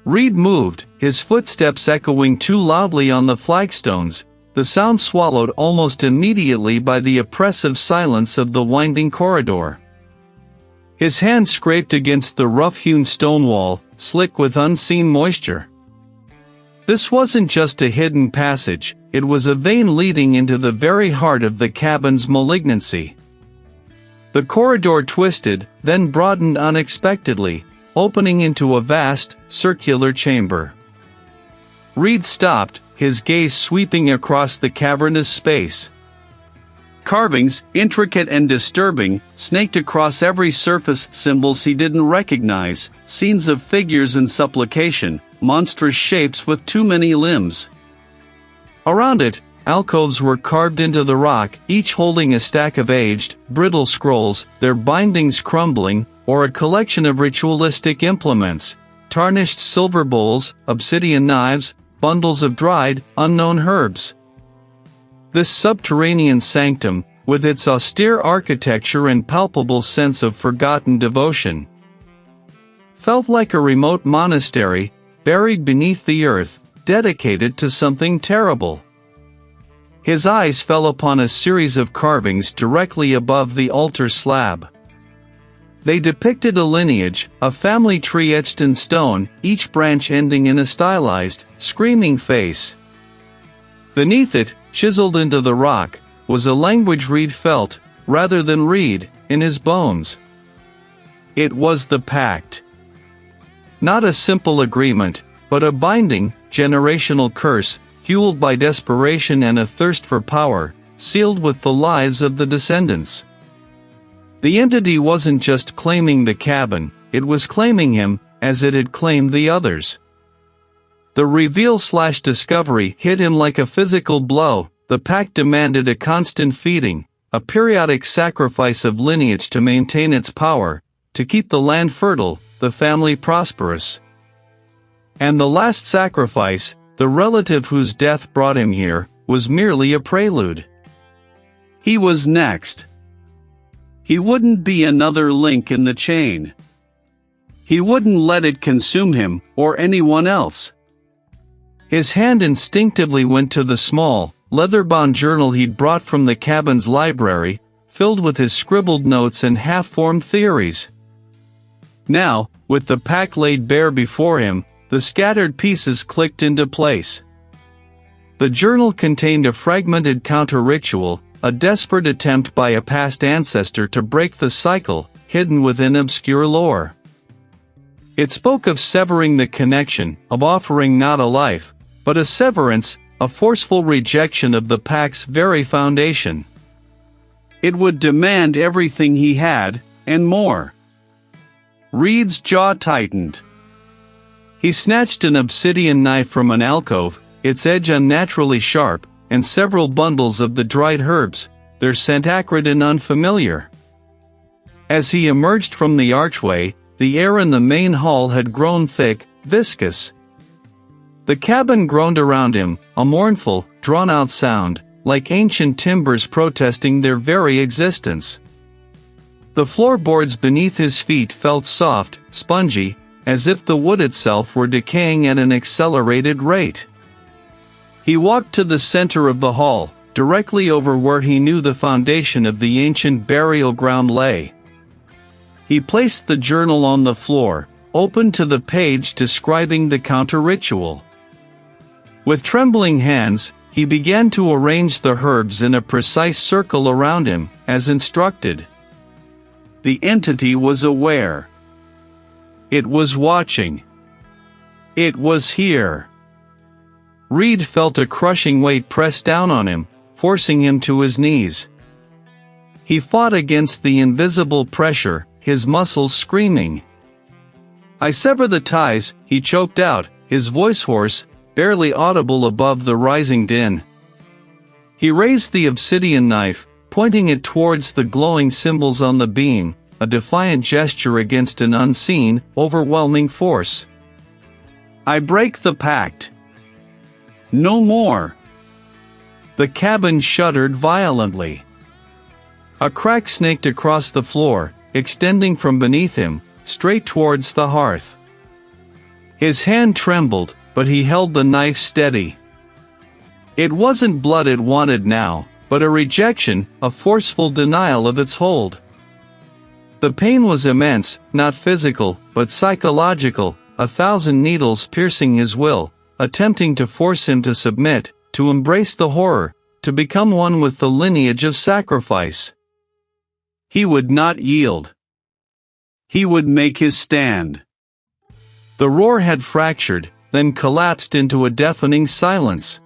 Reid moved, his footsteps echoing too loudly on the flagstones, the sound swallowed almost immediately by the oppressive silence of the winding corridor. His hand scraped against the rough-hewn stone wall, slick with unseen moisture. This wasn't just a hidden passage, it was a vein leading into the very heart of the cabin's malignancy. The corridor twisted, then broadened unexpectedly, opening into a vast, circular chamber. Reid stopped, his gaze sweeping across the cavernous space. Carvings, intricate and disturbing, snaked across every surface, symbols he didn't recognize, scenes of figures in supplication, monstrous shapes with too many limbs. Around it, alcoves were carved into the rock, each holding a stack of aged, brittle scrolls, their bindings crumbling, or a collection of ritualistic implements, tarnished silver bowls, obsidian knives, bundles of dried, unknown herbs. This subterranean sanctum, with its austere architecture and palpable sense of forgotten devotion, felt like a remote monastery, buried beneath the earth, dedicated to something terrible. His eyes fell upon a series of carvings directly above the altar slab. They depicted a lineage, a family tree etched in stone, each branch ending in a stylized, screaming face. Beneath it, chiseled into the rock, was a language Reid felt, rather than read, in his bones. It was the pact. Not a simple agreement, but a binding, generational curse, fueled by desperation and a thirst for power, sealed with the lives of the descendants. The entity wasn't just claiming the cabin, it was claiming him, as it had claimed the others. The reveal/discovery hit him like a physical blow. The pact demanded a constant feeding, a periodic sacrifice of lineage to maintain its power, to keep the land fertile, the family prosperous. And the last sacrifice, the relative whose death brought him here, was merely a prelude. He was next. He wouldn't be another link in the chain. He wouldn't let it consume him, or anyone else. His hand instinctively went to the small, leather-bound journal he'd brought from the cabin's library, filled with his scribbled notes and half-formed theories. Now, with the pack laid bare before him, the scattered pieces clicked into place. The journal contained a fragmented counter-ritual, a desperate attempt by a past ancestor to break the cycle, hidden within obscure lore. It spoke of severing the connection, of offering not a life, but a severance, a forceful rejection of the pact's very foundation. It would demand everything he had, and more. Reid's jaw tightened. He snatched an obsidian knife from an alcove, its edge unnaturally sharp, and several bundles of the dried herbs, their scent acrid and unfamiliar. As he emerged from the archway, the air in the main hall had grown thick, viscous. The cabin groaned around him, a mournful, drawn-out sound, like ancient timbers protesting their very existence. The floorboards beneath his feet felt soft, spongy, as if the wood itself were decaying at an accelerated rate. He walked to the center of the hall, directly over where he knew the foundation of the ancient burial ground lay. He placed the journal on the floor, open to the page describing the counter-ritual. With trembling hands, he began to arrange the herbs in a precise circle around him, as instructed. The entity was aware. It was watching. It was here. Reid felt a crushing weight press down on him, forcing him to his knees. He fought against the invisible pressure, his muscles screaming. "I sever the ties," he choked out, his voice hoarse, barely audible above the rising din. He raised the obsidian knife, pointing it towards the glowing symbols on the beam, a defiant gesture against an unseen, overwhelming force. "I break the pact. No more." The cabin shuddered violently. A crack snaked across the floor, extending from beneath him, straight towards the hearth. His hand trembled, but he held the knife steady. It wasn't blood it wanted now, but a rejection, a forceful denial of its hold. The pain was immense, not physical, but psychological, 1,000 needles piercing his will, attempting to force him to submit, to embrace the horror, to become one with the lineage of sacrifice. He would not yield. He would make his stand. The roar had fractured, then collapsed into a deafening silence.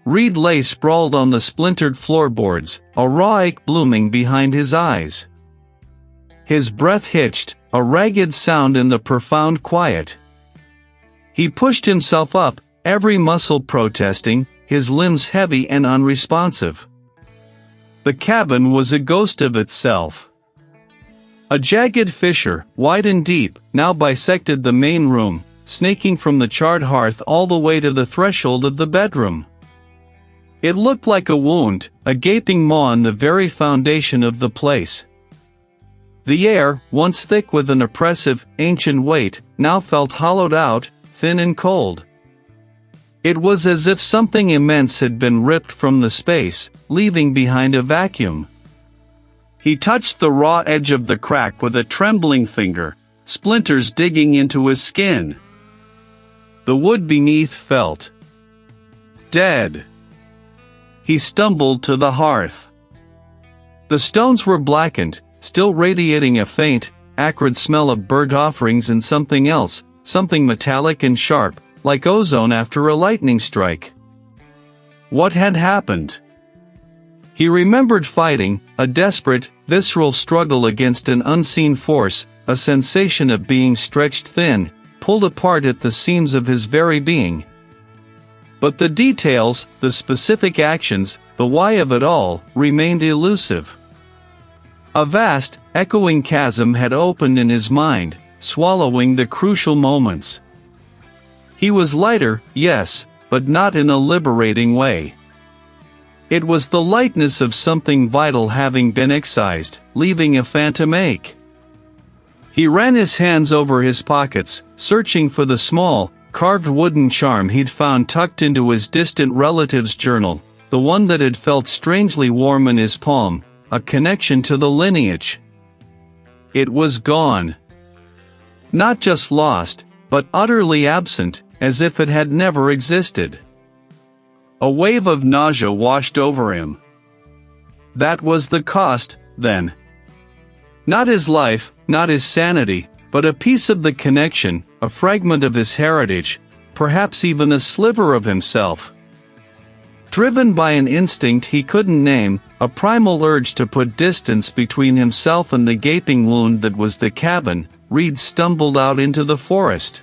Reid lay sprawled on the splintered floorboards, a raw ache blooming behind his eyes. His breath hitched, a ragged sound in the profound quiet. He pushed himself up, every muscle protesting, his limbs heavy and unresponsive. The cabin was a ghost of itself. A jagged fissure, wide and deep, now bisected the main room, snaking from the charred hearth all the way to the threshold of the bedroom. It looked like a wound, a gaping maw in the very foundation of the place. The air, once thick with an oppressive, ancient weight, now felt hollowed out, thin and cold. It was as if something immense had been ripped from the space, leaving behind a vacuum. He touched the raw edge of the crack with a trembling finger, splinters digging into his skin. The wood beneath felt dead. He stumbled to the hearth. The stones were blackened, still radiating a faint, acrid smell of burnt offerings and something else, something metallic and sharp, like ozone after a lightning strike. What had happened? He remembered fighting, a desperate, visceral struggle against an unseen force, a sensation of being stretched thin, pulled apart at the seams of his very being. But the details, the specific actions, the why of it all, remained elusive. A vast, echoing chasm had opened in his mind, swallowing the crucial moments. He was lighter, yes, but not in a liberating way. It was the lightness of something vital having been excised, leaving a phantom ache. He ran his hands over his pockets, searching for the small, carved wooden charm he'd found tucked into his distant relative's journal, the one that had felt strangely warm in his palm, a connection to the lineage. It was gone. Not just lost, but utterly absent, as if it had never existed. A wave of nausea washed over him. That was the cost, then. Not his life, not his sanity, but a piece of the connection, a fragment of his heritage, perhaps even a sliver of himself. Driven by an instinct he couldn't name, a primal urge to put distance between himself and the gaping wound that was the cabin, Reid stumbled out into the forest.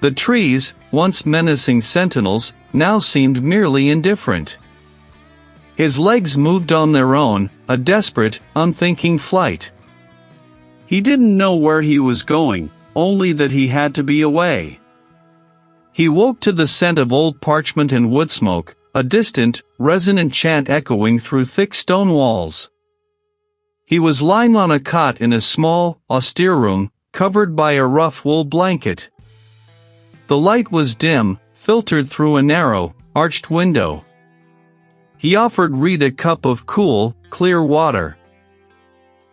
The trees, once menacing sentinels, now seemed merely indifferent. His legs moved on their own, a desperate, unthinking flight. He didn't know where he was going, only that he had to be away. He woke to the scent of old parchment and wood smoke, a distant, resonant chant echoing through thick stone walls. He was lying on a cot in a small, austere room, covered by a rough wool blanket. The light was dim, filtered through a narrow, arched window. He offered Reid a cup of cool, clear water.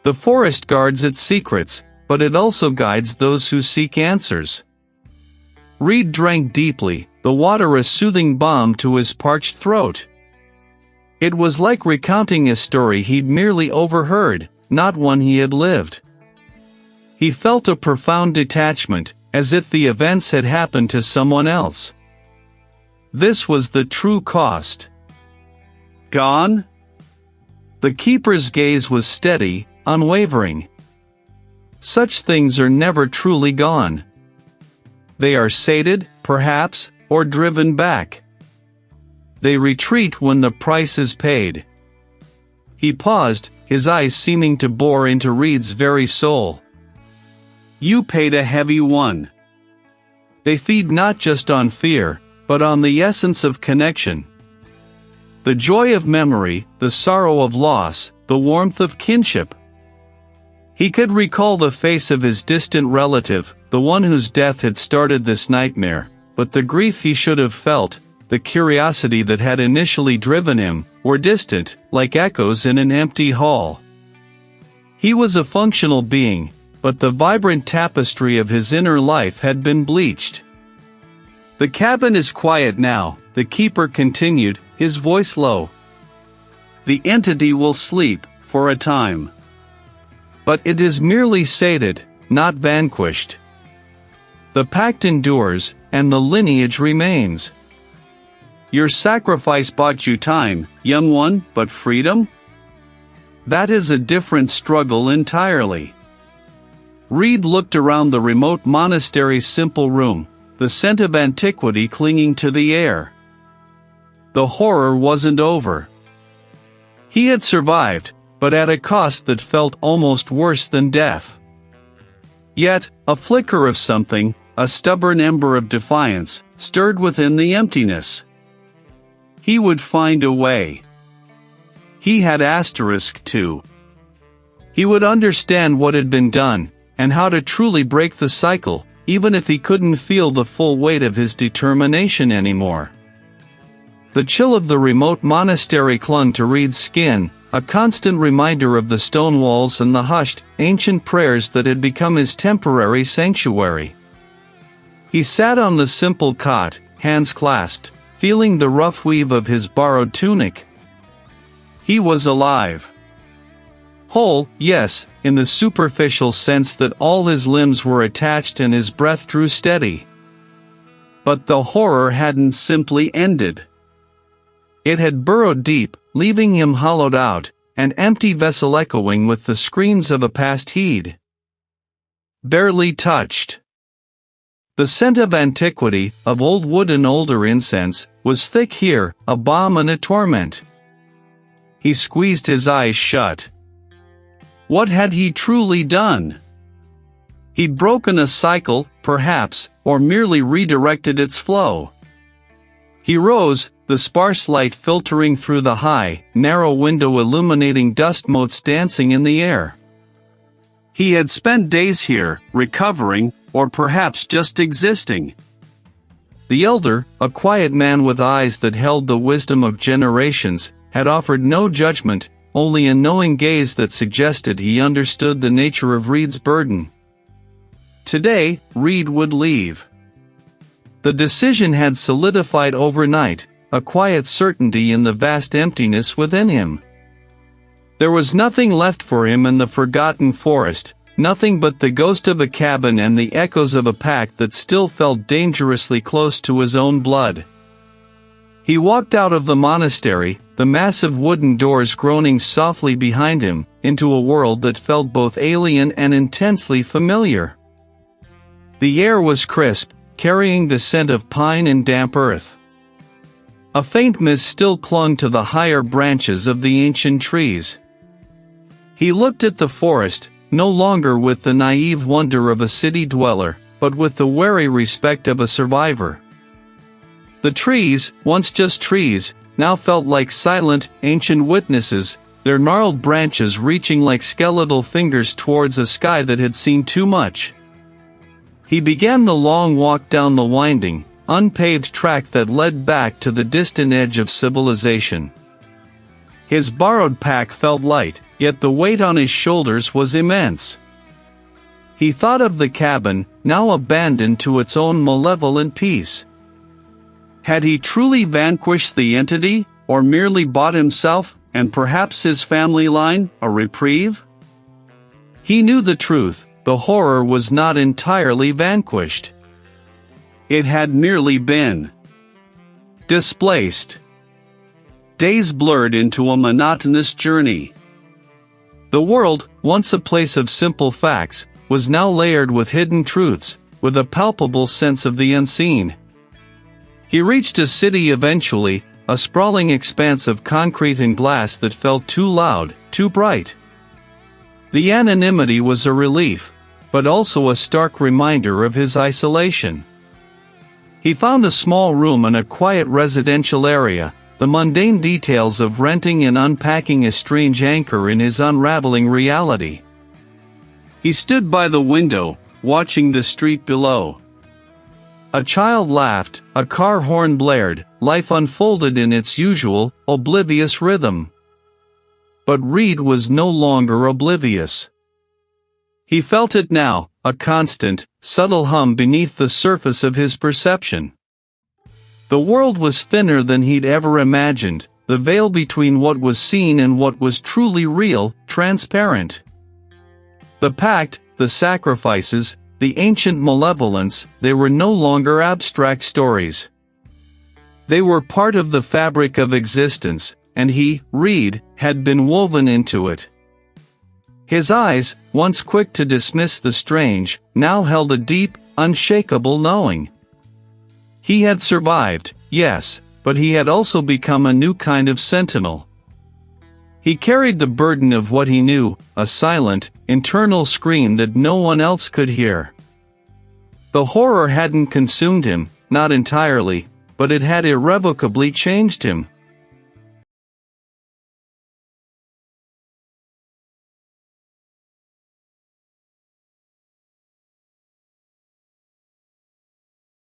The forest guards its secrets, but it also guides those who seek answers. Reid drank deeply, the water a soothing balm to his parched throat. It was like recounting a story he'd merely overheard, not one he had lived. He felt a profound detachment, as if the events had happened to someone else. This was the true cost. Gone? The keeper's gaze was steady, unwavering. Such things are never truly gone. They are sated, perhaps, or driven back. They retreat when the price is paid. He paused, his eyes seeming to bore into Reid's very soul. You paid a heavy one. They feed not just on fear, but on the essence of connection. The joy of memory, the sorrow of loss, the warmth of kinship. He could recall the face of his distant relative, the one whose death had started this nightmare, but the grief he should have felt, the curiosity that had initially driven him, were distant, like echoes in an empty hall. He was a functional being, but the vibrant tapestry of his inner life had been bleached. The cabin is quiet now, the keeper continued, his voice low. The entity will sleep, for a time. But it is merely sated, not vanquished. The pact endures, and the lineage remains. Your sacrifice bought you time, young one, but freedom? That is a different struggle entirely. Reid looked around the remote monastery's simple room, the scent of antiquity clinging to the air. The horror wasn't over. He had survived, but at a cost that felt almost worse than death. Yet, a flicker of something, a stubborn ember of defiance, stirred within the emptiness. He would find a way. He had asterisk too. He would understand what had been done, and how to truly break the cycle, even if he couldn't feel the full weight of his determination anymore. The chill of the remote monastery clung to Reid's skin, a constant reminder of the stone walls and the hushed, ancient prayers that had become his temporary sanctuary. He sat on the simple cot, hands clasped, feeling the rough weave of his borrowed tunic. He was alive. Whole, yes, in the superficial sense that all his limbs were attached and his breath drew steady. But the horror hadn't simply ended. It had burrowed deep, leaving him hollowed out, an empty vessel echoing with the screams of a past heed. Barely touched. The scent of antiquity, of old wood and older incense, was thick here, a balm and a torment. He squeezed his eyes shut. What had he truly done? He'd broken a cycle, perhaps, or merely redirected its flow. He rose, the sparse light filtering through the high, narrow window illuminating dust motes dancing in the air. He had spent days here, recovering, or perhaps just existing. The elder, a quiet man with eyes that held the wisdom of generations, had offered no judgment, only a knowing gaze that suggested he understood the nature of Reid's burden. Today, Reid would leave. The decision had solidified overnight, a quiet certainty in the vast emptiness within him. There was nothing left for him in the forgotten forest, nothing but the ghost of a cabin and the echoes of a pact that still felt dangerously close to his own blood. He walked out of the monastery, the massive wooden doors groaning softly behind him, into a world that felt both alien and intensely familiar. The air was crisp, carrying the scent of pine and damp earth. A faint mist still clung to the higher branches of the ancient trees. He looked at the forest, no longer with the naive wonder of a city dweller, but with the wary respect of a survivor. The trees, once just trees, now felt like silent, ancient witnesses, their gnarled branches reaching like skeletal fingers towards a sky that had seen too much. He began the long walk down the winding, unpaved track that led back to the distant edge of civilization. His borrowed pack felt light, yet the weight on his shoulders was immense. He thought of the cabin, now abandoned to its own malevolent peace. Had he truly vanquished the entity, or merely bought himself, and perhaps his family line, a reprieve? He knew the truth, the horror was not entirely vanquished. It had merely been displaced. Days blurred into a monotonous journey. The world, once a place of simple facts, was now layered with hidden truths, with a palpable sense of the unseen. He reached a city eventually, a sprawling expanse of concrete and glass that felt too loud, too bright. The anonymity was a relief, but also a stark reminder of his isolation. He found a small room in a quiet residential area, the mundane details of renting and unpacking a strange anchor in his unraveling reality. He stood by the window, watching the street below. A child laughed, a car horn blared, life unfolded in its usual, oblivious rhythm. But Reid was no longer oblivious. He felt it now, a constant, subtle hum beneath the surface of his perception. The world was thinner than he'd ever imagined, the veil between what was seen and what was truly real, transparent. The pact, the sacrifices, the ancient malevolence, they were no longer abstract stories. They were part of the fabric of existence, and he, Reid, had been woven into it. His eyes, once quick to dismiss the strange, now held a deep, unshakable knowing. He had survived, yes, but he had also become a new kind of sentinel. He carried the burden of what he knew, a silent, internal scream that no one else could hear. The horror hadn't consumed him, not entirely, but it had irrevocably changed him.